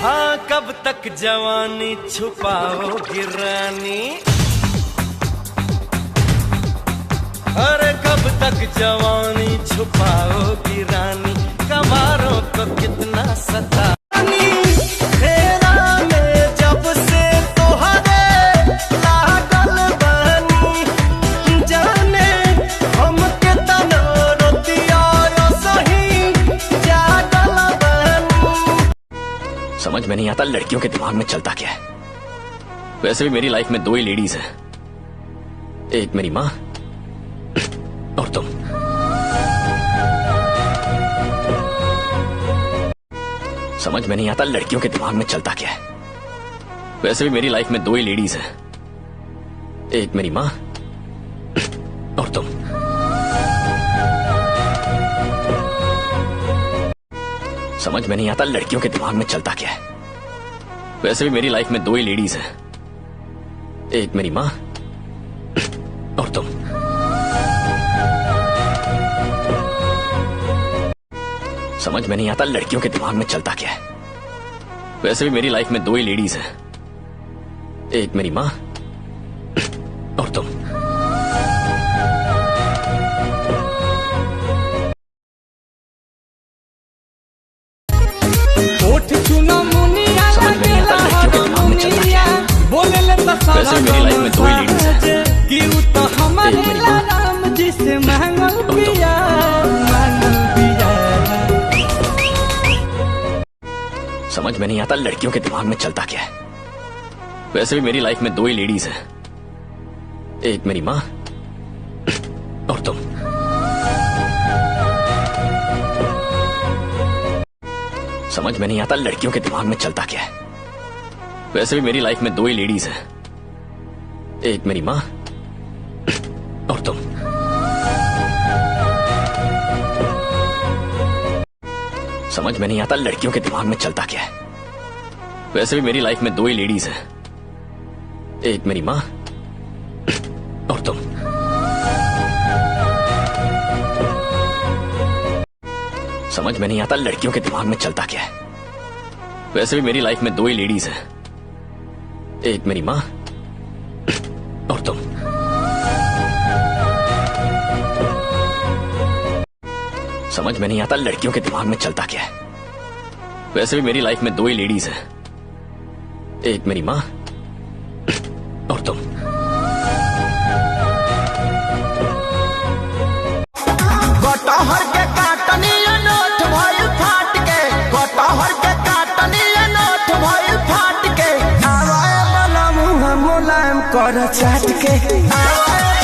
हाँ कब तक जवानी छुपाओगी रानी, अरे कब तक जवानी छुपाओगी रानी, कवारों को कितना सतानी। फेरा में जब से तोहरे लागल बानी, जाने हम कितना रोतिया सही जागल बानी। समझ में नहीं आता लड़कियों के दिमाग में चलता क्या है। वैसे भी मेरी लाइफ में दो ही लेडीज हैं, एक मेरी माँ और तुम। समझ में नहीं आता लड़कियों के दिमाग में चलता क्या है। वैसे भी मेरी लाइफ में दो ही लेडीज हैं, एक मेरी माँ और तुम। समझ में नहीं आता लड़कियों के दिमाग में चलता क्या है। वैसे भी मेरी लाइफ में दो ही लेडीज हैं, एक मेरी माँ और तुम। समझ में नहीं आता लड़कियों के दिमाग में चलता क्या है। वैसे भी मेरी लाइफ में दो ही लेडीज हैं, एक मेरी माँ और तुम। समझ में नहीं आता लड़कियों के दिमाग में चलता क्या है। वैसे भी मेरी लाइफ में दो ही लेडीज हैं, एक मेरी माँ और तुम। समझ में नहीं आता लड़कियों के दिमाग में चलता क्या है। वैसे भी मेरी लाइफ में दो ही लेडीज हैं, एक मेरी माँ और तुम। समझ में नहीं आता लड़कियों के दिमाग में चलता क्या है। वैसे भी मेरी लाइफ में दो ही लेडीज हैं, एक मेरी माँ और तुम। समझ में नहीं आता लड़कियों के दिमाग में चलता क्या है। वैसे भी मेरी लाइफ में दो ही लेडीज हैं, एक मेरी माँ और तुम। समझ में नहीं आता लड़कियों के दिमाग में चलता क्या है। वैसे भी मेरी लाइफ में दो ही लेडीज हैं, एक मेरी माँ और तुम। समझ में नहीं आता लड़कियों के दिमाग में चलता क्या है। वैसे भी मेरी लाइफ में दो ही लेडीज हैं, एक मेरी माँ और तुम। कटहर के काटनी नोट भइल फाट के, कटहर के काटनी नोट भइल फाट के, आवाए वाला मुंह मुलायम कर चाट के, आवाए